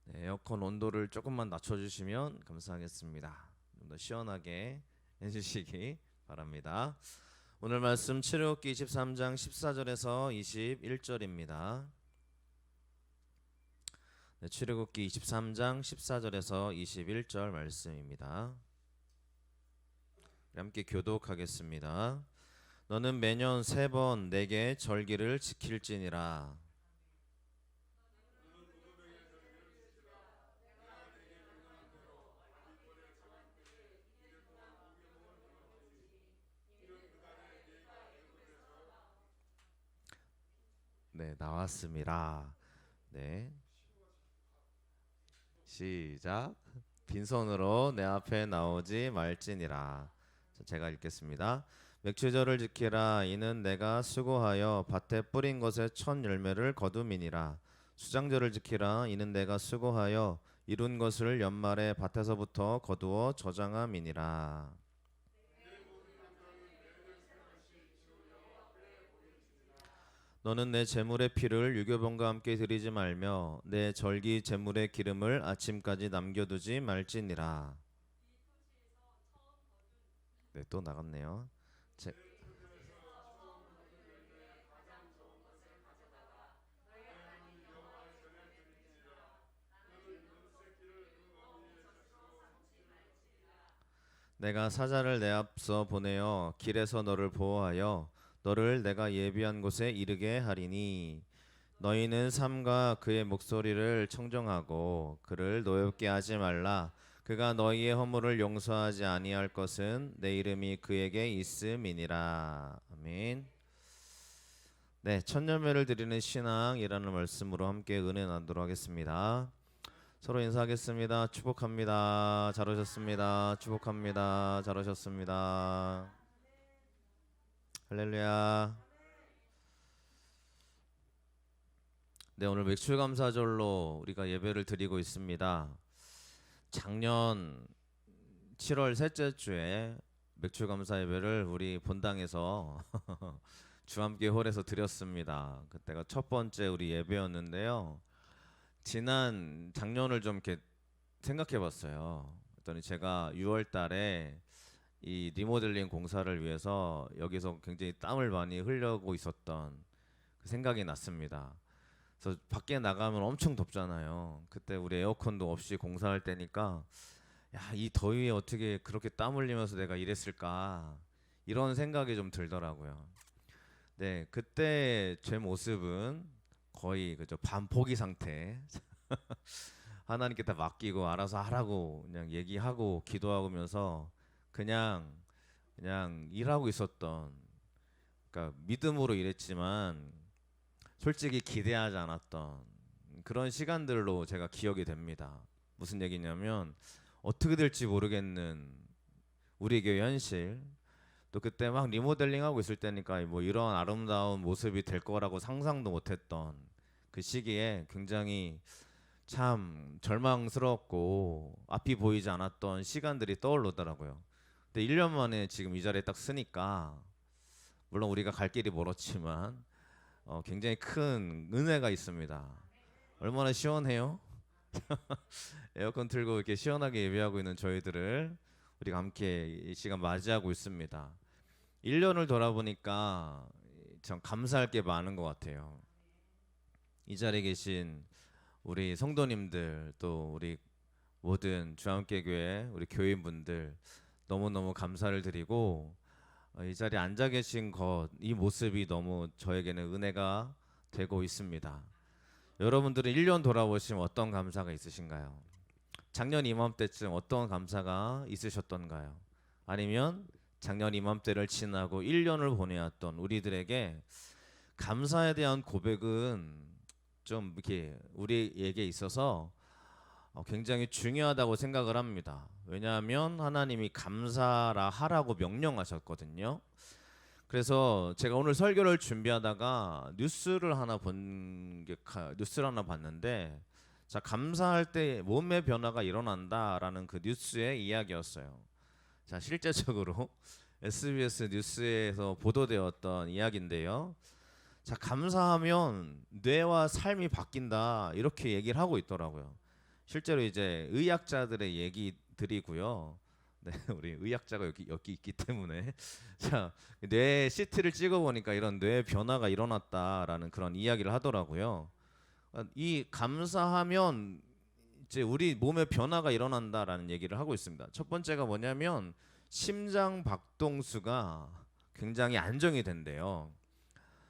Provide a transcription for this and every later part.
네, 에어컨 온도를 조금만 낮춰주시면 감사하겠습니다. 좀 더 시원하게 해주시기 바랍니다. 오늘 말씀 출애굽기 23장 14절에서 21절입니다. 네, 출애굽기 23장 14절에서 21절 말씀입니다. 함께 교독하겠습니다. 너는 매년 3번 내게 절기를 지킬지니라. 네, 나왔습니다. 네, 시작. 빈손으로 내 앞에 나오지 말지니라. 제가 읽겠습니다. 맥추절을 지키라. 이는 내가 수고하여 밭에 뿌린 것의 첫 열매를 거둠이니라. 수장절을 지키라. 이는 내가 수고하여 이룬 것을 연말에 밭에서부터 거두어 저장함이니라. 너는 내 제물의 피를 유교병과 함께 드리지 말며 내 절기 제물의 기름을 아침까지 남겨두지 말지니라. 네, 또 나갔네요. 제, 내가 사자를 내 앞서 보내어 길에서 너를 보호하여 너를 내가 예비한 곳에 이르게 하리니 너희는 삼가 그의 목소리를 청정하고 그를 노엽게 하지 말라. 그가 너희의 허물을 용서하지 아니할 것은 내 이름이 그에게 있음이니라. 아멘. 네, 천년매를 드리는 신앙이라는 말씀으로 함께 은혜 나누도록 하겠습니다. 서로 인사하겠습니다. 축복합니다. 잘 오셨습니다. 축복합니다. 잘 오셨습니다. 할렐루야. 네, 오늘 맥출감사절로 우리가 예배를 드리고 있습니다. 작년 7월 셋째 주에 맥출감사 예배를 우리 본당에서 주함께 홀에서 드렸습니다. 그때가 첫 번째 우리 예배였는데요. 지난 작년을 좀 이렇게 생각해 봤어요. 그랬더니 제가 6월 달에 이 리모델링 공사를 위해서 여기서 굉장히 땀을 많이 흘려고 있었던 그 생각이 났습니다. 그래서 밖에 나가면 엄청 덥잖아요. 그때 우리 에어컨도 없이 공사할 때니까 야, 이 더위에 어떻게 그렇게 땀 흘리면서 내가 일했을까 이런 생각이 좀 들더라고요. 네, 그때 제 모습은 거의 그저 반포기 상태. 하나님께 다 맡기고 알아서 하라고 그냥 얘기하고 기도하면서 그냥 일하고 있었던, 그러니까 믿음으로 일했지만 솔직히 기대하지 않았던 그런 시간들로 제가 기억이 됩니다. 무슨 얘기냐면 어떻게 될지 모르겠는 우리 교회 현실, 또 그때 막 리모델링 하고 있을 때니까 뭐 이런 아름다운 모습이 될 거라고 상상도 못했던 그 시기에 굉장히 참 절망스럽고 앞이 보이지 않았던 시간들이 떠오르더라고요. 근데 1년 만에 지금 이 자리에 딱 서니까 물론 우리가 갈 길이 멀었지만 굉장히 큰 은혜가 있습니다. 얼마나 시원해요? 에어컨 틀고 이렇게 시원하게 예배하고 있는 저희들을 우리가 함께 이 시간 맞이하고 있습니다. 1년을 돌아보니까 참 감사할 게 많은 것 같아요. 이 자리에 계신 우리 성도님들, 또 우리 모든 주함께교회 우리 교인분들 너무너무 감사를 드리고, 이 자리에 앉아 계신 것, 이 모습이 너무 저에게는 은혜가 되고 있습니다. 여러분들은 1년 돌아보시면 어떤 감사가 있으신가요? 작년 이맘때쯤 어떤 감사가 있으셨던가요? 아니면 작년 이맘때를 지나고 1년을 보내왔던 우리들에게 감사에 대한 고백은 좀 이렇게 우리에게 있어서 굉장히 중요하다고 생각을 합니다. 왜냐하면 하나님이 감사라 하라고 명령하셨거든요. 그래서 제가 오늘 설교를 준비하다가 뉴스를 하나 봤는데, 자, 감사할 때 몸의 변화가 일어난다라는 그 뉴스의 이야기였어요. 자, 실제적으로 SBS 뉴스에서 보도되었던 이야기인데요. 자, 감사하면 뇌와 삶이 바뀐다 이렇게 얘기를 하고 있더라고요. 실제로 이제 의학자들의 얘기들이고요. 네, 우리 의학자가 여기 있기 때문에 자, 뇌 CT를 찍어 보니까 이런 뇌 변화가 일어났다라는 그런 이야기를 하더라고요. 이 감사하면 이제 우리 몸에 변화가 일어난다라는 얘기를 하고 있습니다. 첫 번째가 뭐냐면 심장 박동수가 굉장히 안정이 된대요.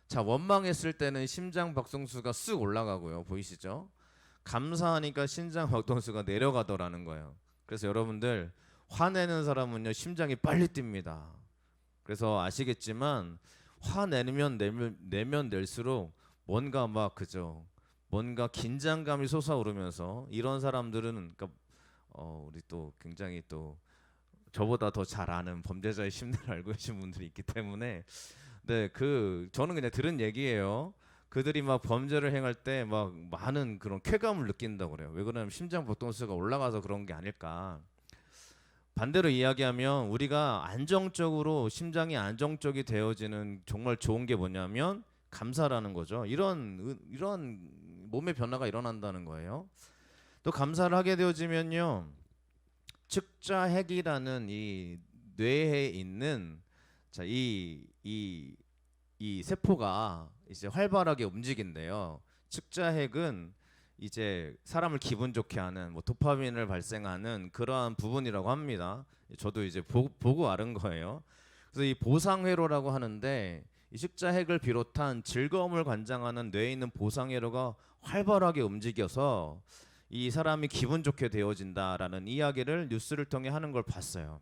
자, 원망했을 때는 심장 박동수가 쑥 올라가고요. 보이시죠? 감사하니까 심장 박동수가 내려가더라는 거예요. 그래서 여러분들 화내는 사람은요 심장이 빨리 뜁니다. 그래서 아시겠지만 화내면 낼수록 뭔가 막 그죠? 뭔가 긴장감이 솟아오르면서 이런 사람들은 그러니까 우리 또 굉장히 또 저보다 더 잘 아는 범죄자의 심리를 알고 계신 분들이 있기 때문에 네, 저는 그냥 들은 얘기예요. 그들이 막 범죄를 행할 때 막 많은 그런 쾌감을 느낀다고 그래요. 왜 그러냐면 심장 박동수가 올라가서 그런 게 아닐까. 반대로 이야기하면 우리가 안정적으로 심장이 안정적이 되어지는 정말 좋은 게 뭐냐면 감사라는 거죠. 이런 몸의 변화가 일어난다는 거예요. 또 감사를 하게 되어지면요. 측자핵이라는 이 뇌에 있는 자, 이 세포가 이제 활발하게 움직인대요. 측자핵은 이제 사람을 기분 좋게 하는 뭐 도파민을 발생하는 그러한 부분이라고 합니다. 저도 이제 보고 알은 거예요. 그래서 이 보상회로라고 하는데 이 측자핵을 비롯한 즐거움을 관장하는 뇌에 있는 보상회로가 활발하게 움직여서 이 사람이 기분 좋게 되어진다라는 이야기를 뉴스를 통해 하는 걸 봤어요.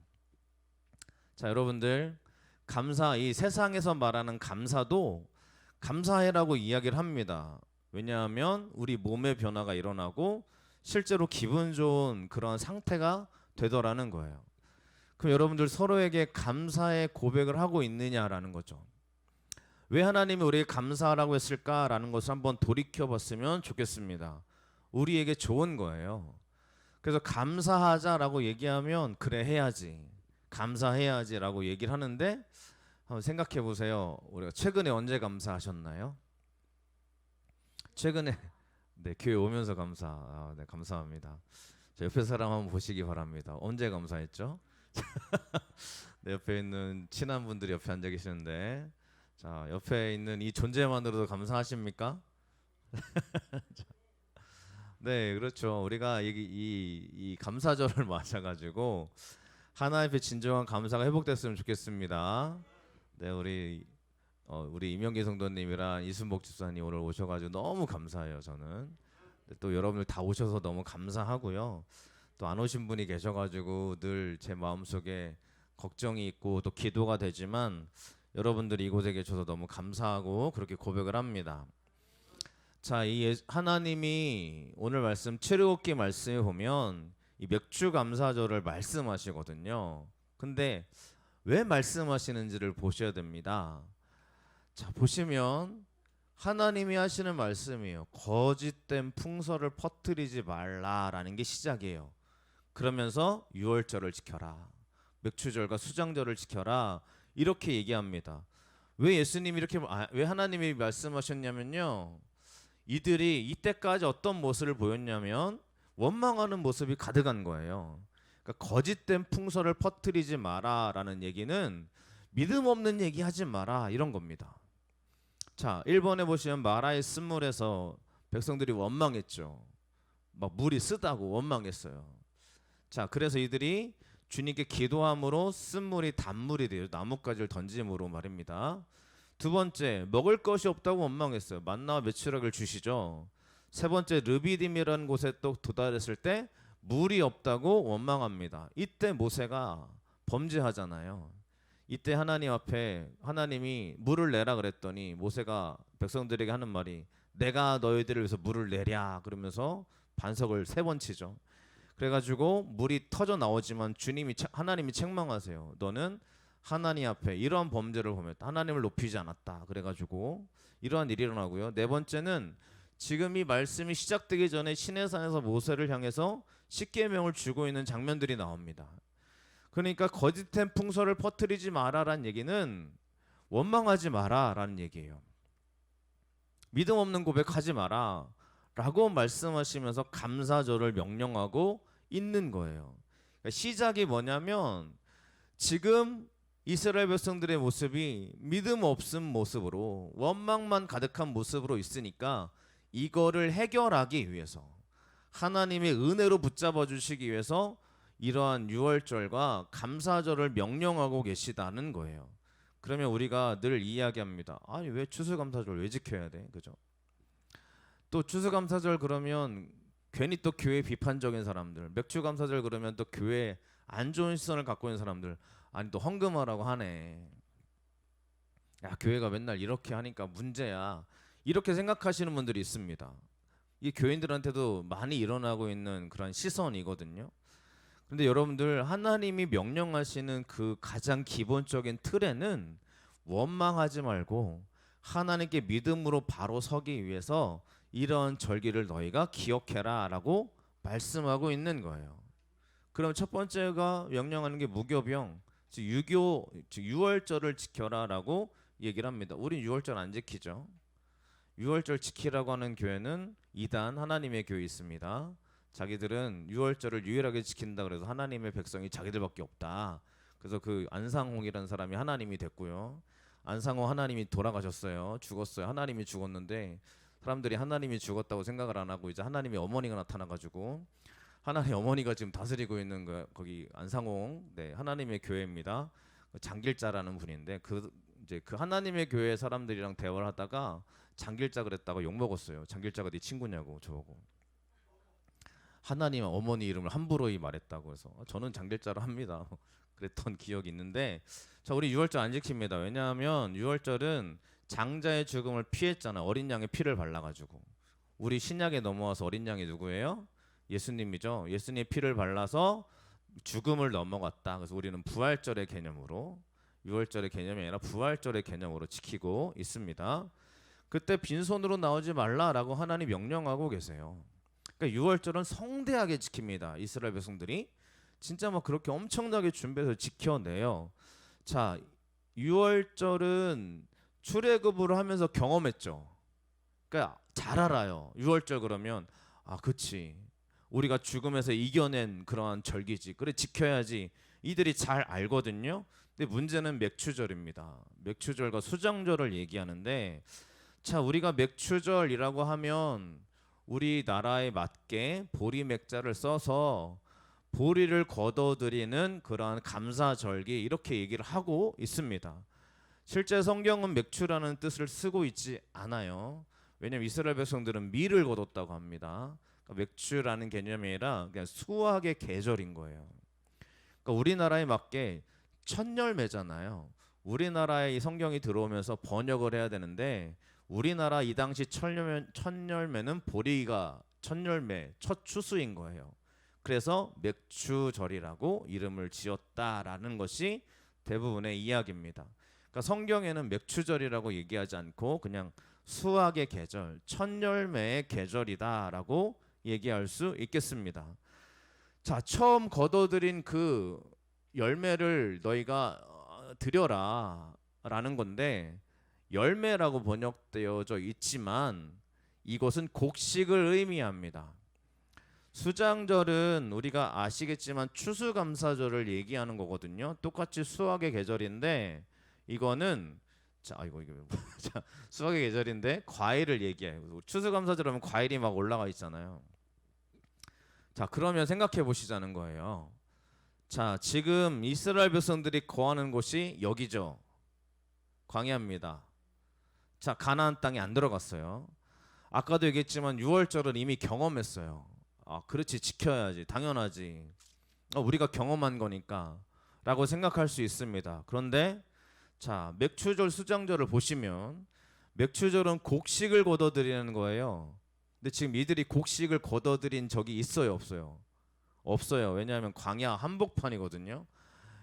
자, 여러분들 감사, 이 세상에서 말하는 감사도 감사해라고 이야기를 합니다. 왜냐하면 우리 몸의 변화가 일어나고 실제로 기분 좋은 그런 상태가 되더라는 거예요. 그럼 여러분들 서로에게 감사의 고백을 하고 있느냐라는 거죠. 왜 하나님이 우리에게 감사하라고 했을까라는 것을 한번 돌이켜 봤으면 좋겠습니다. 우리에게 좋은 거예요. 그래서 감사하자라고 얘기하면 그래 해야지, 감사해야지라고 얘기를 하는데 한번 생각해 보세요. 우리가 최근에 언제 감사하셨나요? 최근에 네, 교회 오면서 네, 감사합니다. 자, 옆에 사람 한번 보시기 바랍니다. 언제 감사했죠? 네, 옆에 있는 친한 분들이 옆에 앉아 계시는데 자, 옆에 있는 이 존재만으로도 감사하십니까? 네, 그렇죠. 우리가 이 감사절을 맞아가지고 하나님 앞에 진정한 감사가 회복됐으면 좋겠습니다. 네, 우리 임영기 성도님이랑 이순복 집사님 오늘 오셔가지고 너무 감사해요. 저는 또 여러분들 다 오셔서 너무 감사하고요. 또 안 오신 분이 계셔가지고 늘 제 마음속에 걱정이 있고 또 기도가 되지만 여러분들이 이곳에 계셔서 너무 감사하고 그렇게 고백을 합니다. 자, 이 하나님이 오늘 말씀 출애굽기 말씀에 보면 이 맥주 감사절을 말씀하시거든요. 근데 왜 말씀하시는지를 보셔야 됩니다. 자, 보시면 하나님이 하시는 말씀이에요. 거짓된 풍설을 퍼뜨리지 말라라는 게 시작이에요. 그러면서 유월절을 지켜라, 맥주절과 수장절을 지켜라 이렇게 얘기합니다. 왜 예수님이 왜 하나님이 말씀하셨냐면요. 이들이 이때까지 어떤 모습을 보였냐면 원망하는 모습이 가득한 거예요. 그러니까 거짓된 풍설을 퍼뜨리지 마라라는 얘기는 믿음 없는 얘기 하지 마라 이런 겁니다. 자, 1번에 보시면 마라의 쓴물에서 백성들이 원망했죠. 막 물이 쓰다고 원망했어요. 자, 그래서 이들이 주님께 기도함으로 쓴물이 단물이 되어 나뭇가지를 던짐으로 말입니다. 두 번째, 먹을 것이 없다고 원망했어요. 만나와 메추라기를 주시죠. 세 번째, 르비딤이라는 곳에 또 도달했을 때 물이 없다고 원망합니다. 이때 모세가 범죄하잖아요. 이때 하나님 앞에 하나님이 물을 내라 그랬더니 모세가 백성들에게 하는 말이 내가 너희들을 위해서 물을 내랴 그러면서 반석을 3번 치죠. 그래가지고 물이 터져 나오지만 하나님이 책망하세요. 너는 하나님 앞에 이러한 범죄를 보면 하나님을 높이지 않았다. 그래가지고 이러한 일이 일어나고요. 네 번째는 지금 이 말씀이 시작되기 전에 시내산에서 모세를 향해서 십계명을 주고 있는 장면들이 나옵니다. 그러니까 거짓된 풍설을 퍼뜨리지 마라라는 얘기는 원망하지 마라라는 얘기예요. 믿음 없는 고백하지 마라 라고 말씀하시면서 감사절을 명령하고 있는 거예요. 그러니까 시작이 뭐냐면 지금 이스라엘 백성들의 모습이 믿음 없은 모습으로 원망만 가득한 모습으로 있으니까 이거를 해결하기 위해서 하나님의 은혜로 붙잡아 주시기 위해서 이러한 유월절과 감사절을 명령하고 계시다는 거예요. 그러면 우리가 늘 이야기합니다. 아니 왜 추수감사절 왜 지켜야 돼? 그죠? 또 추수감사절 그러면 괜히 또 교회 비판적인 사람들, 맥주감사절 그러면 또 교회 안 좋은 시선을 갖고 있는 사람들, 아니 또 헌금하라고 하네. 야 교회가 맨날 이렇게 하니까 문제야. 이렇게 생각하시는 분들이 있습니다. 이 교인들한테도 많이 일어나고 있는 그런 시선이거든요. 근데 여러분들 하나님이 명령하시는 그 가장 기본적인 틀에는 원망하지 말고 하나님께 믿음으로 바로 서기 위해서 이런 절기를 너희가 기억해라 라고 말씀하고 있는 거예요. 그럼 첫 번째가 명령하는 게 무교병, 즉 유교, 즉 유월절을 지켜라 라고 얘기를 합니다. 우린 유월절 안 지키죠. 유월절 지키라고 하는 교회는 이단 하나님의 교회 있습니다. 자기들은 유월절을 유일하게 지킨다 그래서 하나님의 백성이 자기들밖에 없다. 그래서 그 안상홍이라는 사람이 하나님이 됐고요. 안상홍 하나님이 돌아가셨어요. 죽었어요. 하나님이 죽었는데 사람들이 하나님이 죽었다고 생각을 안 하고 이제 하나님의 어머니가 나타나가지고 하나님 어머니가 지금 다스리고 있는 거 거기 안상홍 하나님의 교회입니다. 장길자라는 분인데 이제 그 하나님의 교회 사람들이랑 대화를 하다가 장길자 그랬다고 욕 먹었어요. 장길자가 네 친구냐고 저보고. 하나님 어머니 이름을 함부로 말했다고 해서 저는 장길자로 합니다. 그랬던 기억이 있는데 자 우리 유월절 안 지킵니다. 왜냐하면 유월절은 장자의 죽음을 피했잖아. 어린 양의 피를 발라가지고. 우리 신약에 넘어와서 어린 양이 누구예요? 예수님이죠. 예수님의 피를 발라서 죽음을 넘어갔다. 그래서 우리는 부활절의 개념으로 유월절의 개념이 아니라 부활절의 개념으로 지키고 있습니다. 그때 빈손으로 나오지 말라라고 하나님 명령하고 계세요. 그러니까 유월절은 성대하게 지킵니다. 이스라엘 백성들이 진짜 막 그렇게 엄청나게 준비해서 지켜내요. 자, 유월절은 출애굽을 하면서 경험했죠. 그러니까 잘 알아요. 유월절 그러면 그치. 우리가 죽음에서 이겨낸 그러한 절기지. 그래 지켜야지. 이들이 잘 알거든요. 근데 문제는 맥추절입니다. 맥추절과 수장절을 얘기하는데 자, 우리가 맥추절이라고 하면 우리나라에 맞게 보리맥자를 써서 보리를 거둬들이는 그러한 감사절기 이렇게 얘기를 하고 있습니다. 실제 성경은 맥추라는 뜻을 쓰고 있지 않아요. 왜냐하면 이스라엘 백성들은 밀을 거뒀다고 합니다. 그러니까 맥추라는 개념이 아니라 그냥 수확의 계절인 거예요. 그러니까 우리나라에 맞게 첫열매잖아요. 우리나라에 이 성경이 들어오면서 번역을 해야 되는데 우리나라 이 당시 첫열매는 보리가 첫열매, 첫 추수인 거예요. 그래서 맥추절이라고 이름을 지었다라는 것이 대부분의 이야기입니다. 그러니까 성경에는 맥추절이라고 얘기하지 않고 그냥 수확의 계절, 첫열매의 계절이다라고 얘기할 수 있겠습니다. 자, 처음 거둬들인 그 열매를 너희가 드려라라는 건데 열매라고 번역되어져 있지만 이것은 곡식을 의미합니다. 수장절은 우리가 아시겠지만 추수감사절을 얘기하는 거거든요. 똑같이 수확의 계절인데 이거는 수확의 계절인데 과일을 얘기해요. 추수감사절 하면 과일이 막 올라가 있잖아요. 자, 그러면 생각해 보시자는 거예요. 자, 지금 이스라엘 백성들이 거하는 곳이 여기죠. 광야입니다. 자, 가나안 땅에 안 들어갔어요. 아까도 얘기했지만 유월절은 이미 경험했어요. 그렇지, 지켜야지, 당연하지. 우리가 경험한 거니까 라고 생각할 수 있습니다. 그런데 자, 맥추절, 수장절을 보시면 맥추절은 곡식을 거둬들이는 거예요. 근데 지금 이들이 곡식을 거둬들인 적이 있어요, 없어요? 없어요. 왜냐하면 광야 한복판이거든요.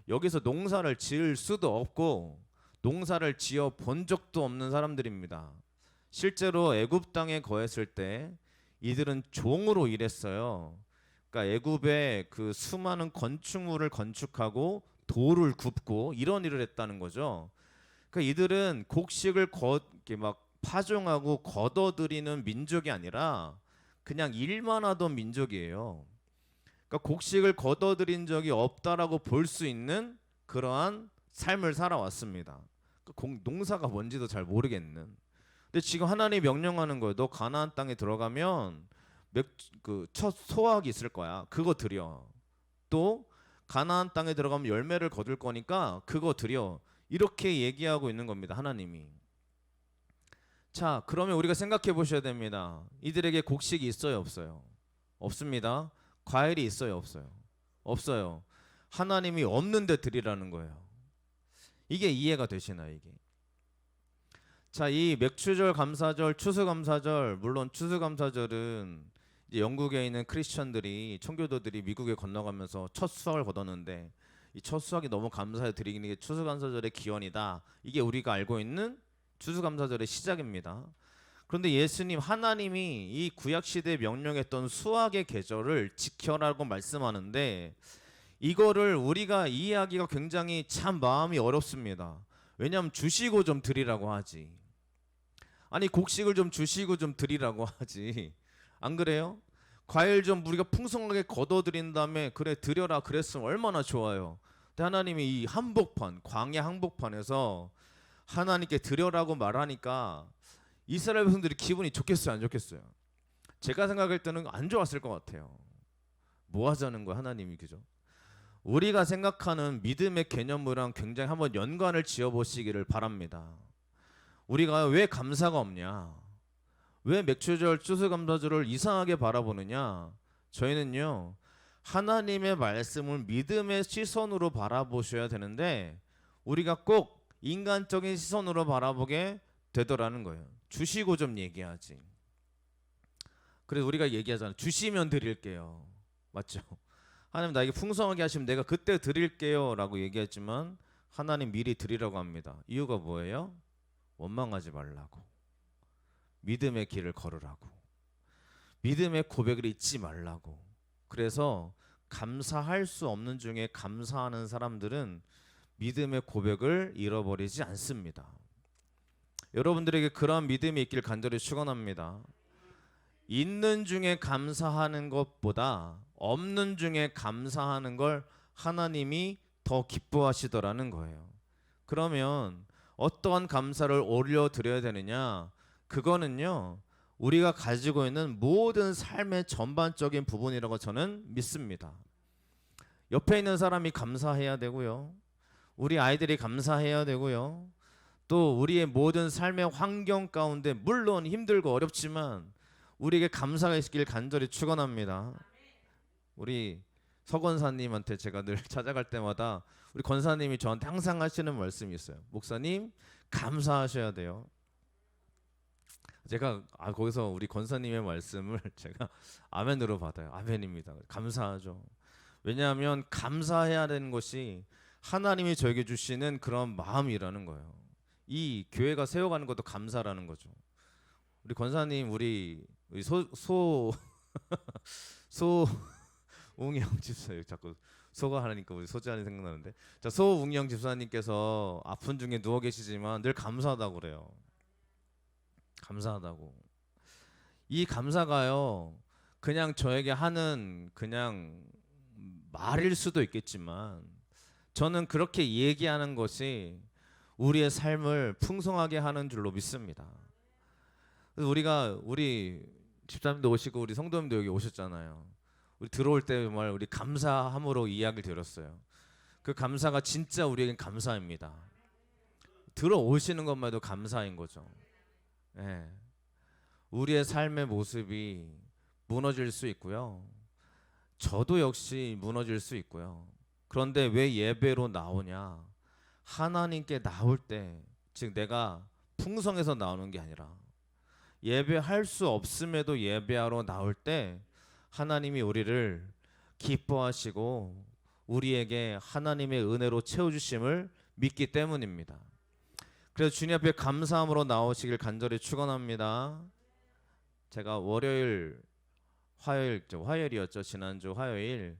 여기서 농사를 지을 수도 없고 농사를 지어 본 적도 없는 사람들입니다. 실제로 애굽 땅에 거했을 때 이들은 종으로 일했어요. 그러니까 애굽에 그 수많은 건축물을 건축하고 돌을 굽고 이런 일을 했다는 거죠. 그러니까 이들은 곡식을 이렇게 막 파종하고 걷어들이는 민족이 아니라 그냥 일만 하던 민족이에요. 그러니까 곡식을 거둬들인 적이 없다라고 볼 수 있는 그러한 삶을 살아왔습니다. 농사가 뭔지도 잘 모르겠는. 근데 지금 하나님이 명령하는 거예요. 너 가나안 땅에 들어가면 첫 소확이 있을 거야. 그거 드려. 또 가나안 땅에 들어가면 열매를 거둘 거니까 그거 드려. 이렇게 얘기하고 있는 겁니다. 하나님이. 자, 그러면 우리가 생각해 보셔야 됩니다. 이들에게 곡식이 있어요, 없어요? 없습니다. 과일이 있어요, 없어요? 없어요. 하나님이 없는데 드리라는 거예요. 이게 이해가 되시나요, 이게? 자, 이 맥추절 감사절, 추수감사절, 물론 추수감사절은 이제 영국에 있는 크리스천들이, 청교도들이 미국에 건너가면서 첫 수확을 거뒀는데 이 첫 수확이 너무 감사해 드리는 게 추수감사절의 기원이다. 이게 우리가 알고 있는 추수감사절의 시작입니다. 그런데 예수님, 하나님이 이 구약시대에 명령했던 수확의 계절을 지켜라고 말씀하는데 이거를 우리가 이해하기가 굉장히 참 마음이 어렵습니다. 왜냐하면 주시고 좀 드리라고 하지. 아니, 곡식을 좀 주시고 좀 드리라고 하지. 안 그래요? 과일 좀 우리가 풍성하게 거둬들인 다음에 그래 드려라 그랬으면 얼마나 좋아요. 근데 하나님이 이 한복판, 광야 한복판에서 하나님께 드려라고 말하니까 이스라엘 백성들이 기분이 좋겠어요, 안 좋겠어요? 제가 생각할 때는 안 좋았을 것 같아요. 뭐 하자는 거야, 하나님이, 그죠? 우리가 생각하는 믿음의 개념이랑 굉장히 한번 연관을 지어보시기를 바랍니다. 우리가 왜 감사가 없냐? 왜 맥추절, 추수감사절을 이상하게 바라보느냐? 저희는요, 하나님의 말씀을 믿음의 시선으로 바라보셔야 되는데 우리가 꼭 인간적인 시선으로 바라보게 되더라는 거예요. 주시고 좀 얘기하지. 그래서 우리가 얘기하잖아요. 주시면 드릴게요. 맞죠? 하나님 나에게 풍성하게 하시면 내가 그때 드릴게요 라고 얘기했지만 하나님 미리 드리라고 합니다. 이유가 뭐예요? 원망하지 말라고. 믿음의 길을 걸으라고. 믿음의 고백을 잊지 말라고. 그래서 감사할 수 없는 중에 감사하는 사람들은 믿음의 고백을 잃어버리지 않습니다. 여러분들에게 그러한 믿음이 있길 간절히 축원합니다. 있는 중에 감사하는 것보다 없는 중에 감사하는 걸 하나님이 더 기뻐하시더라는 거예요. 그러면 어떠한 감사를 올려드려야 되느냐? 그거는요, 우리가 가지고 있는 모든 삶의 전반적인 부분이라고 저는 믿습니다. 옆에 있는 사람이 감사해야 되고요. 우리 아이들이 감사해야 되고요. 또 우리의 모든 삶의 환경 가운데 물론 힘들고 어렵지만 우리에게 감사가 있길 간절히 축원합니다. 우리 서 권사님한테 제가 늘 찾아갈 때마다 우리 권사님이 저한테 항상 하시는 말씀이 있어요. 목사님, 감사하셔야 돼요. 제가 거기서 우리 권사님의 말씀을 제가 아멘으로 받아요. 아멘입니다. 감사하죠. 왜냐하면 감사해야 되는 것이 하나님이 저에게 주시는 그런 마음이라는 거예요. 이 교회가 세워가는 것도 감사라는 거죠. 우리 권사님, 우리 소웅영 집사님, 자꾸 소가 하니까 우리 소지안이 생각나는데, 자, 소웅영 집사님께서 아픈 중에 누워 계시지만 늘 감사하다고 그래요. 감사하다고. 이 감사가요, 그냥 저에게 하는 그냥 말일 수도 있겠지만 저는 그렇게 얘기하는 것이 우리의 삶을 풍성하게 하는 줄로 믿습니다. 그래서 우리 집사님도 오시고 우리 성도님도 여기 오셨잖아요. 우리 들어올 때 정말 우리 감사함으로 이야기를 드렸어요. 그 감사가 진짜 우리에겐 감사입니다. 들어오시는 것만 해도 감사인 거죠. 예. 우리의 삶의 모습이 무너질 수 있고요. 저도 역시 무너질 수 있고요. 그런데 왜 예배로 나오냐? 하나님께 나올 때, 즉 내가 풍성해서 나오는 게 아니라 예배할 수 없음에도 예배하러 나올 때 하나님이 우리를 기뻐하시고 우리에게 하나님의 은혜로 채워주심을 믿기 때문입니다. 그래서 주님 앞에 감사함으로 나오시길 간절히 축원합니다. 제가 화요일이었죠. 지난주 화요일,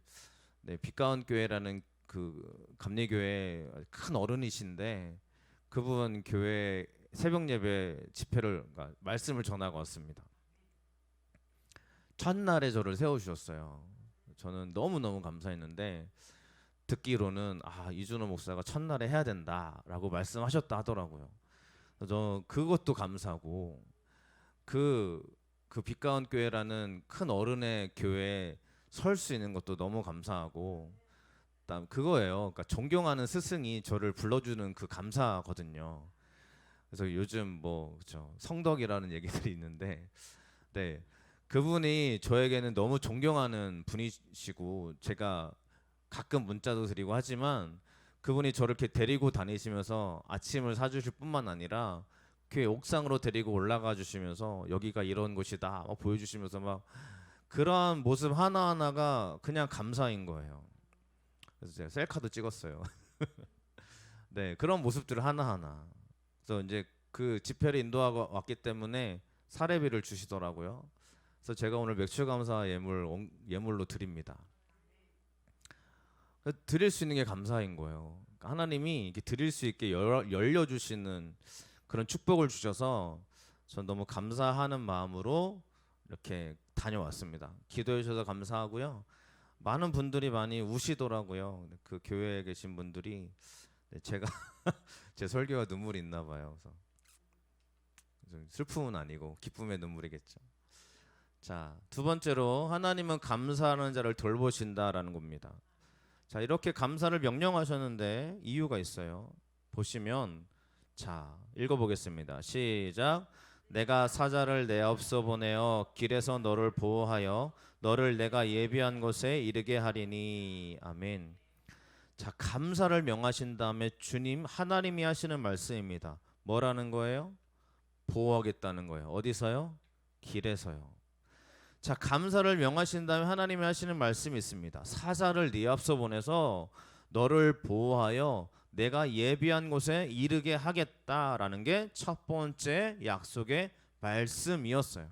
네, 빛가운 교회라는 그 감리교회 큰 어른이신데 그분 교회 새벽 예배 집회를 말씀을 전하고 왔습니다. 첫날에 저를 세워주셨어요. 저는 너무너무 감사했는데 듣기로는 이준호 목사가 첫날에 해야 된다라고 말씀하셨다 하더라고요. 저 그것도 감사하고 그 빛가운 교회라는 큰 어른의 교회에 설 수 있는 것도 너무 감사하고 그다음 그거예요. 그러니까 존경하는 스승이 저를 불러주는 그 감사거든요. 그래서 요즘 뭐 그렇죠, 성덕이라는 얘기들이 있는데, 네, 그분이 저에게는 너무 존경하는 분이시고 제가 가끔 문자도 드리고 하지만 그분이 저를 이렇게 데리고 다니시면서 아침을 사주실 뿐만 아니라 교회 옥상으로 데리고 올라가 주시면서 여기가 이런 곳이다 막 보여주시면서 막 그러한 모습 하나하나가 그냥 감사인 거예요. 그래서 제가 셀카도 찍었어요. 네, 그런 모습들 하나하나. 그래서 이제 그 집회를 인도하고 왔기 때문에 사례비를 주시더라고요. 그래서 제가 오늘 맥주감사 예물로 드립니다. 드릴 수 있는 게 감사인 거예요. 그러니까 하나님이 이렇게 드릴 수 있게 열려주시는 그런 축복을 주셔서 전 너무 감사하는 마음으로 이렇게 다녀왔습니다. 기도해 주셔서 감사하고요. 많은 분들이 많이 우시더라고요. 그 교회에 계신 분들이. 제가 제 설교가 눈물이 있나 봐요. 그래서 슬픔은 아니고 기쁨의 눈물이겠죠. 자, 두 번째로 하나님은 감사하는 자를 돌보신다라는 겁니다. 자, 이렇게 감사를 명령하셨는데 이유가 있어요. 보시면 자, 읽어보겠습니다. 시작. 내가 사자를 내 앞서 보내어 길에서 너를 보호하여 너를 내가 예비한 곳에 이르게 하리니. 아멘. 자, 감사를 명하신 다음에 주님 하나님이 하시는 말씀입니다. 뭐라는 거예요? 보호하겠다는 거예요. 어디서요? 길에서요. 자, 감사를 명하신 다음에 하나님이 하시는 말씀이 있습니다. 사자를 네 앞서 보내서 너를 보호하여 내가 예비한 곳에 이르게 하겠다라는 게 첫 번째 약속의 말씀이었어요.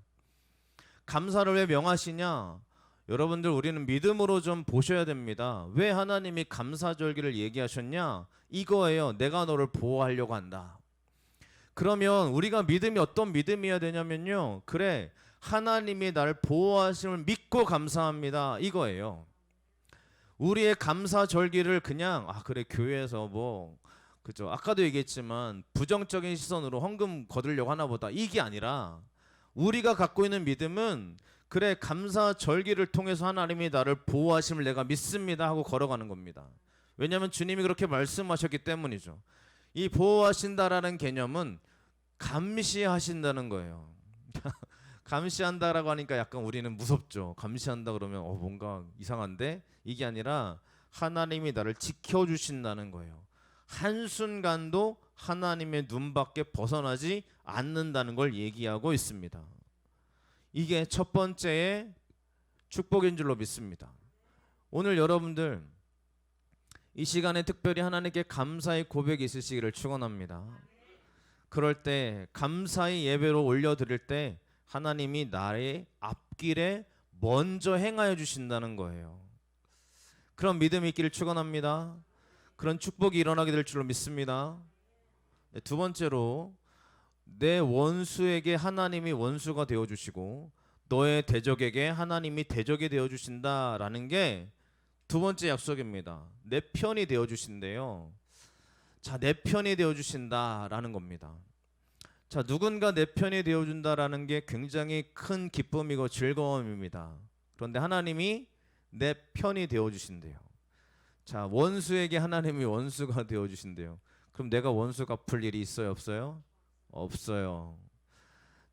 감사를 왜 명하시냐? 여러분들, 우리는 믿음으로 좀 보셔야 됩니다. 왜 하나님이 감사절기를 얘기하셨냐? 이거예요. 내가 너를 보호하려고 한다. 그러면 우리가 믿음이 어떤 믿음이어야 되냐면요, 그래, 하나님이 나를 보호하심을 믿고 감사합니다, 이거예요. 우리의 감사절기를 그냥 그래 교회에서 뭐 그죠, 아까도 얘기했지만 부정적인 시선으로 헌금 거두려고 하나 보다, 이게 아니라 우리가 갖고 있는 믿음은 그래 감사절기를 통해서 하나님이 나를 보호하심을 내가 믿습니다 하고 걸어가는 겁니다. 왜냐하면 주님이 그렇게 말씀하셨기 때문이죠. 이 보호하신다라는 개념은 감시하신다는 거예요. 감시한다라고 하니까 약간 우리는 무섭죠. 감시한다 그러면 뭔가 이상한데, 이게 아니라 하나님이 나를 지켜주신다는 거예요. 한순간도 하나님의 눈밖에 벗어나지 않는다는 걸 얘기하고 있습니다. 이게 첫 번째의 축복인 줄로 믿습니다. 오늘 여러분들 이 시간에 특별히 하나님께 감사의 고백이 있으시기를 축원합니다. 그럴 때 감사의 예배로 올려드릴 때 하나님이 나의 앞길에 먼저 행하여 주신다는 거예요. 그런 믿음이 있기를 축원합니다. 그런 축복이 일어나게 될 줄로 믿습니다. 두 번째로, 내 원수에게 하나님이 원수가 되어주시고 너의 대적에게 하나님이 대적이 되어주신다라는 게 두 번째 약속입니다. 내 편이 되어주신대요. 자, 내 편이 되어주신다라는 겁니다. 자, 누군가 내 편이 되어준다라는 게 굉장히 큰 기쁨이고 즐거움입니다. 그런데 하나님이 내 편이 되어주신대요. 자, 원수에게 하나님이 원수가 되어주신대요. 그럼 내가 원수 갚을 일이 있어요, 없어요? 없어요.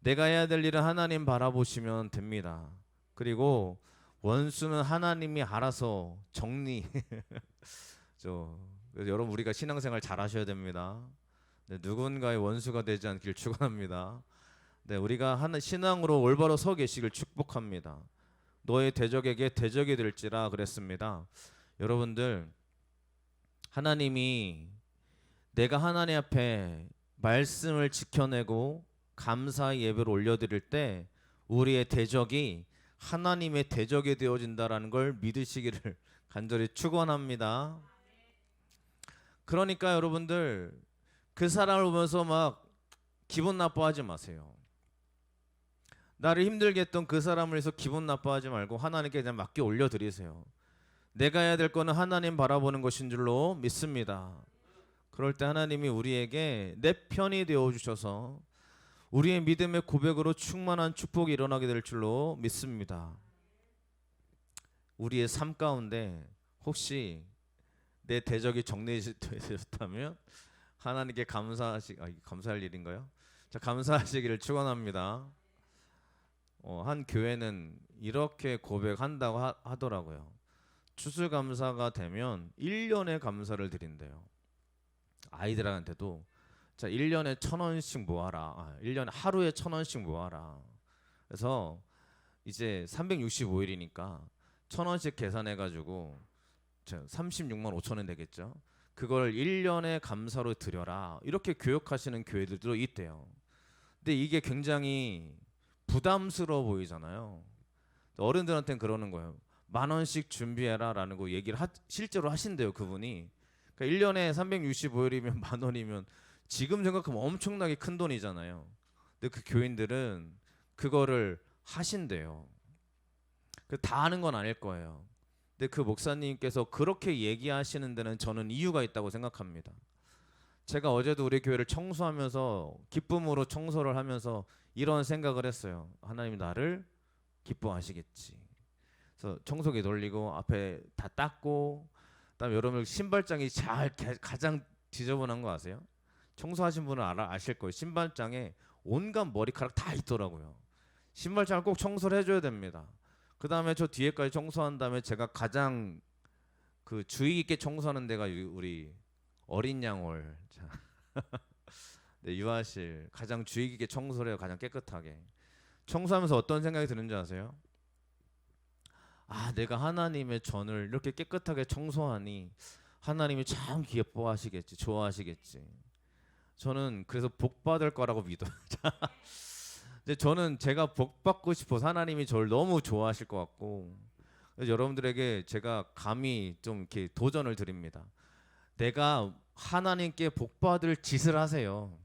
내가 해야 될 일은 하나님 바라보시면 됩니다. 그리고 원수는 하나님이 알아서 정리 그래서 여러분, 우리가 신앙생활 잘 하셔야 됩니다. 네, 누군가의 원수가 되지 않길 축원합니다. 네, 우리가 하는 신앙으로 올바로 서 계시길 축복합니다. 너의 대적에게 대적이 될지라 그랬습니다. 여러분들, 하나님이 내가 하나님 앞에 말씀을 지켜내고 감사의 예배를 올려드릴 때 우리의 대적이 하나님의 대적이 되어진다라는 걸 믿으시기를 간절히 축원합니다. 그러니까 여러분들, 그 사람을 보면서 막 기분 나빠하지 마세요. 나를 힘들게 했던 그 사람을 위해서 기분 나빠하지 말고 하나님께 그냥 맡겨 올려드리세요. 내가 해야 될 거는 하나님 바라보는 것인 줄로 믿습니다. 그럴 때 하나님이 우리에게 내 편이 되어 주셔서 우리의 믿음의 고백으로 충만한 축복이 일어나게 될 줄로 믿습니다. 우리의 삶 가운데 혹시 내 대적이 정리되셨다면 하나님께 감사할 일인가요? 자, 감사하시기를 축원합니다. 한 교회는 이렇게 고백한다고 하더라고요. 추수감사가 되면 1년의 감사를 드린대요. 아이들한테도 자 1년에 1,000원씩 모아라. 1년에 하루에 1,000원씩 모아라. 그래서 이제 365일이니까 1,000원씩 계산해가지고 36만 5천 원 되겠죠. 그걸 1년에 감사로 드려라. 이렇게 교육하시는 교회들도 있대요. 근데 이게 굉장히 부담스러워 보이잖아요. 어른들한테는 그러는 거예요. 10,000원씩 준비해라 라는 거 얘기를 실제로 하신대요. 그분이. 그러니까 1년에 365일이면 10,000원이면 지금 생각하면 엄청나게 큰 돈이잖아요. 근데 그 교인들은 그거를 하신대요. 다 하는 건 아닐 거예요. 근데 그 목사님께서 그렇게 얘기하시는 데는 저는 이유가 있다고 생각합니다. 제가 어제도 우리 교회를 청소하면서 기쁨으로 청소를 하면서 이런 생각을 했어요. 하나님이 나를 기뻐하시겠지. 그래서 청소기 돌리고 앞에 다 닦고, 그다음에 여러분 신발장이 가장 지저분한 거 아세요? 청소하신 분은 아실 거예요. 신발장에 온갖 머리카락 다 있더라고요. 신발장을 꼭 청소를 해줘야 됩니다. 그 다음에 저 뒤에까지 청소한 다음에 제가 가장 그 주의 깊게 청소하는 데가 우리 어린 양홀 네, 유아실 가장 주의 깊게 청소를 해요. 가장 깨끗하게 청소하면서 어떤 생각이 드는지 아세요? 내가 하나님의 전을 이렇게 깨끗하게 청소하니 하나님이 참 기뻐하시겠지, 좋아하시겠지. 저는 그래서 복 받을 거라고 믿어요. 근데 저는 제가 복 받고 싶어서 하나님이 저를 너무 좋아하실 것 같고, 그래서 여러분들에게 제가 감히 좀 이렇게 도전을 드립니다. 내가 하나님께 복 받을 짓을 하세요.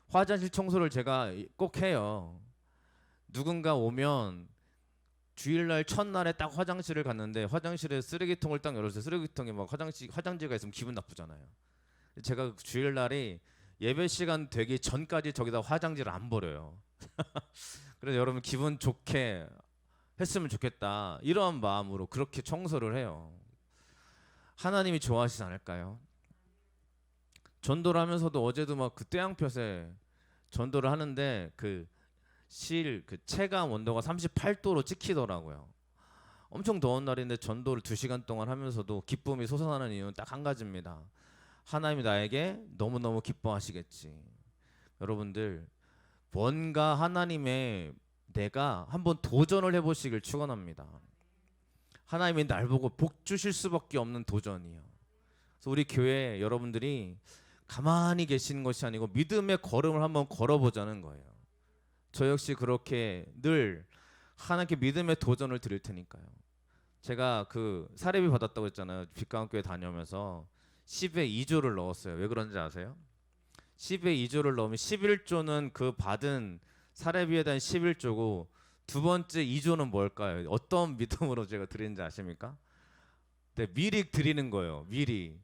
화장실 청소를 제가 꼭 해요. 누군가 오면 주일날 첫날에 딱 화장실을 갔는데 화장실에 쓰레기통을 딱 열었어요. 쓰레기통에 막 화장지가 있으면 기분 나쁘잖아요. 제가 주일날이 예배 시간 되기 전까지 저기다 화장지를 안 버려요. 그래서 여러분 기분 좋게 했으면 좋겠다 이런 마음으로 그렇게 청소를 해요. 하나님이 좋아하시지 않을까요? 전도를 하면서도 어제도 막 그 태양볕에 전도를 하는데 그 체감 온도가 38도로 찍히더라고요. 엄청 더운 날인데 전도를 2시간 동안 하면서도 기쁨이 솟아나는 이유는 딱 한 가지입니다. 하나님이 나에게 너무너무 기뻐하시겠지. 여러분들 뭔가 하나님의 내가 한번 도전을 해보시길 축원합니다. 하나님이 날 보고 복 주실 수밖에 없는 도전이요. 그래서 우리 교회 여러분들이 가만히 계시는 것이 아니고 믿음의 걸음을 한번 걸어보자는 거예요. 저 역시 그렇게 늘 하나님께 믿음의 도전을 드릴 테니까요. 제가 그 사례비 받았다고 했잖아요. 빛강교회 다녀오면서 10에 2조를 넣었어요. 왜 그런지 아세요? 10에 2조를 넣으면 11조는 그 받은 사례비에 대한 11조고 두 번째 2조는 뭘까요? 어떤 믿음으로 제가 드리는지 아십니까? 네, 미리 드리는 거예요. 미리.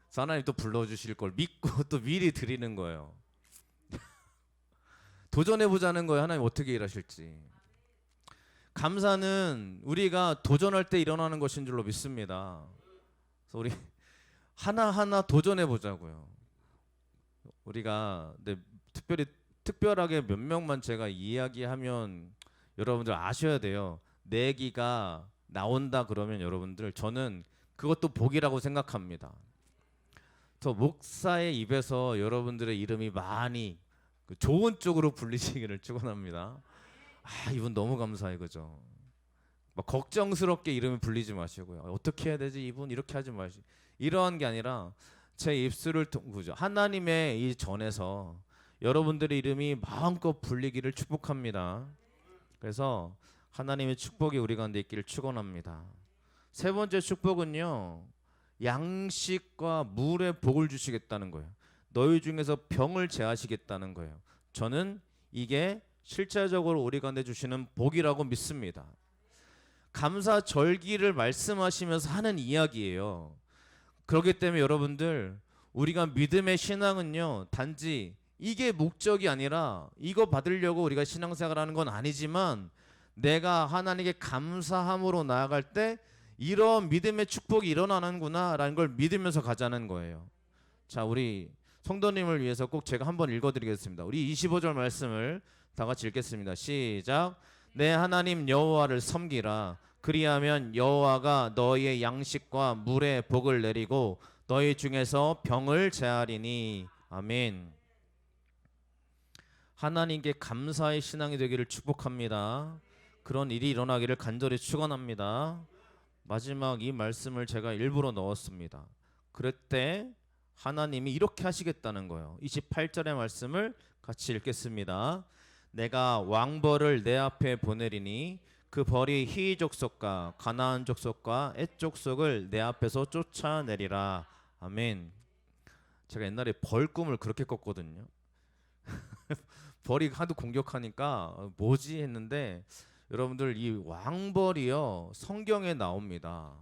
그래서 하나님 또 불러주실 걸 믿고 또 미리 드리는 거예요. 도전해보자는 거예요. 하나님 어떻게 일하실지. 감사는 우리가 도전할 때 일어나는 것인 줄로 믿습니다. 그래서 우리 하나하나 도전해보자고요. 우리가 특별하게 몇 명만 제가 이야기하면 여러분들 아셔야 돼요. 내기가 나온다 그러면 여러분들 저는 그것도 복이라고 생각합니다. 저 목사의 입에서 여러분들의 이름이 많이 좋은 쪽으로 불리시기를 축원합니다. 이분 너무 감사해 그죠? 막 걱정스럽게 이름을 불리지 마시고요. 어떻게 해야 되지 이분 이렇게 하지 마시. 이러한 게 아니라 제 입술을 통해서 하나님의 이 전에서 여러분들의 이름이 마음껏 불리기를 축복합니다. 그래서 하나님의 축복이 우리 가운데 있기를 축원합니다. 세 번째 축복은요. 양식과 물의 복을 주시겠다는 거예요. 너희 중에서 병을 제하시겠다는 거예요. 저는 이게 실제적으로 우리 가운데 주시는 복이라고 믿습니다. 감사절기를 말씀하시면서 하는 이야기예요. 그렇기 때문에 여러분들, 우리가 믿음의 신앙은요, 단지 이게 목적이 아니라 이거 받으려고 우리가 신앙생활하는 건 아니지만, 내가 하나님께 감사함으로 나아갈 때 이런 믿음의 축복이 일어나는구나 라는 걸 믿으면서 가자는 거예요. 자, 우리 성도님을 위해서 꼭 제가 한번 읽어드리겠습니다. 우리 25절 말씀을 다 같이 읽겠습니다. 시작. 내 하나님 여호와를 섬기라. 그리하면 여호와가 너희의 양식과 물의 복을 내리고 너희 중에서 병을 제하리니. 아멘. 하나님께 감사의 신앙이 되기를 축복합니다. 그런 일이 일어나기를 간절히 축원합니다. 마지막 이 말씀을 제가 일부러 넣었습니다. 그럴 때 하나님이 이렇게 하시겠다는 거예요. 28절의 말씀을 같이 읽겠습니다. 내가 왕벌을 내 앞에 보내리니 그 벌이 히위 족속과 가나안 족속과 엣 족속을 내 앞에서 쫓아내리라. 아멘. 제가 옛날에 벌 꿈을 그렇게 꿨거든요. 벌이 하도 공격하니까 뭐지 했는데, 여러분들 이 왕벌이요 성경에 나옵니다.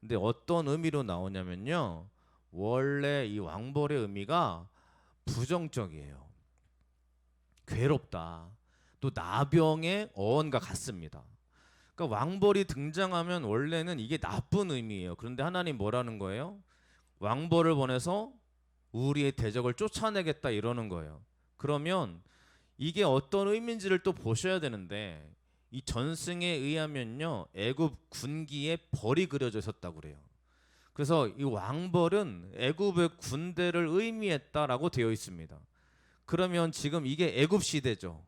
근데 어떤 의미로 나오냐면요, 원래 이 왕벌의 의미가 부정적이에요. 괴롭다, 또 나병의 어원과 같습니다. 그러니까 왕벌이 등장하면 원래는 이게 나쁜 의미예요. 그런데 하나님 뭐라는 거예요? 왕벌을 보내서 우리의 대적을 쫓아내겠다 이러는 거예요. 그러면 이게 어떤 의미인지를 또 보셔야 되는데, 이 전승에 의하면요, 애굽 군기에 벌이 그려져 있었다고 그래요. 그래서 이 왕벌은 애굽의 군대를 의미했다라고 되어 있습니다. 그러면 지금 이게 애굽 시대죠.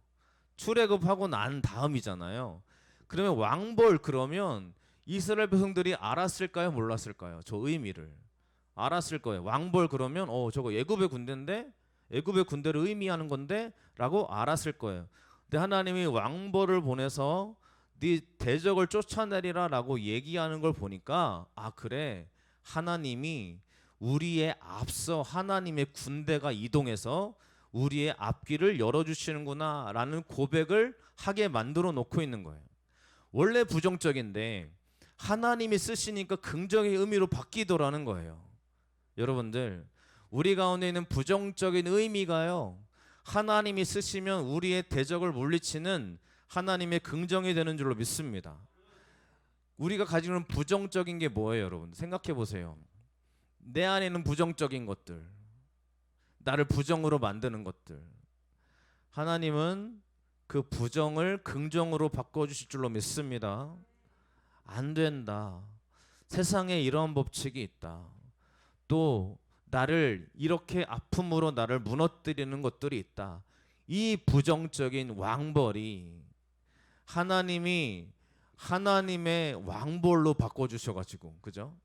출애굽하고 난 다음이잖아요. 그러면 왕벌, 그러면 이스라엘 백성들이 알았을까요, 몰랐을까요? 저 의미를 알았을 거예요. 왕벌 그러면 저거 애굽의 군대인데, 애굽의 군대를 의미하는 건데 라고 알았을 거예요. 근데 하나님이 왕벌을 보내서 네 대적을 쫓아내리라 라고 얘기하는 걸 보니까, 아 그래, 하나님이 우리의 앞서 하나님의 군대가 이동해서 우리의 앞길을 열어주시는구나 라는 고백을 하게 만들어 놓고 있는 거예요. 원래 부정적인데 하나님이 쓰시니까 긍정의 의미로 바뀌더라는 거예요. 여러분들, 우리 가운데 있는 부정적인 의미가요, 하나님이 쓰시면 우리의 대적을 물리치는 하나님의 긍정이 되는 줄로 믿습니다. 우리가 가지고 있는 부정적인 게 뭐예요, 여러분? 생각해 보세요. 내 안에 있는 부정적인 것들, 나를 부정으로 만드는 것들, 하나님은 그 부정을 긍정으로 바꿔주실 줄로 믿습니다. 안 된다, 세상에 이러한 법칙이 있다, 또 나를 이렇게 아픔으로 나를 무너뜨리는 것들이 있다, 이 부정적인 왕벌이 하나님이 하나님의 왕벌로 바꿔주셔가지고, 그죠?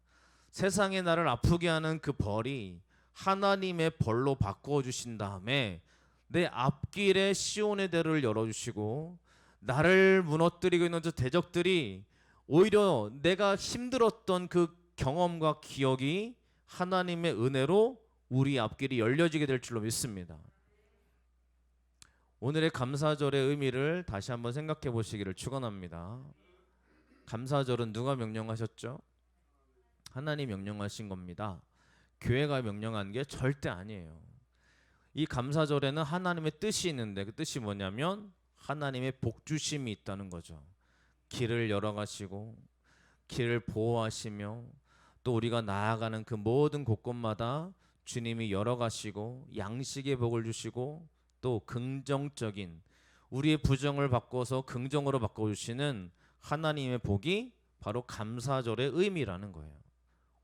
세상에 나를 아프게 하는 그 벌이 하나님의 벌로 바꿔주신 다음에 내 앞길에 시온의 대를 열어주시고, 나를 무너뜨리고 있는 저 대적들이 오히려 내가 힘들었던 그 경험과 기억이 하나님의 은혜로 우리 앞길이 열려지게 될 줄로 믿습니다. 오늘의 감사절의 의미를 다시 한번 생각해 보시기를 축원합니다. 감사절은 누가 명령하셨죠? 하나님 명령하신 겁니다. 교회가 명령한 게 절대 아니에요. 이 감사절에는 하나님의 뜻이 있는데, 그 뜻이 뭐냐면 하나님의 복주심이 있다는 거죠. 길을 열어가시고 길을 보호하시며, 또 우리가 나아가는 그 모든 곳곳마다 주님이 열어가시고 양식의 복을 주시고, 또 긍정적인 우리의 부정을 바꿔서 긍정으로 바꿔주시는 하나님의 복이 바로 감사절의 의미라는 거예요.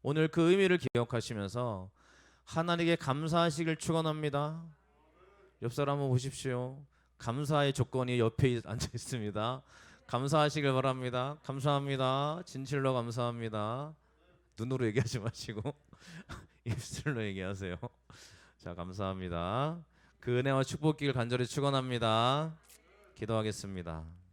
오늘 그 의미를 기억하시면서 하나님께 감사하시길 축원합니다. 옆 사람 한번 보십시오. 감사의 조건이 옆에 앉아 있습니다. 감사하시길 바랍니다. 감사합니다. 진실로 감사합니다. 눈으로 얘기하지 마시고 입술로 얘기하세요. 자, 감사합니다. 그 은혜와 축복기를 간절히 축원합니다. 기도하겠습니다.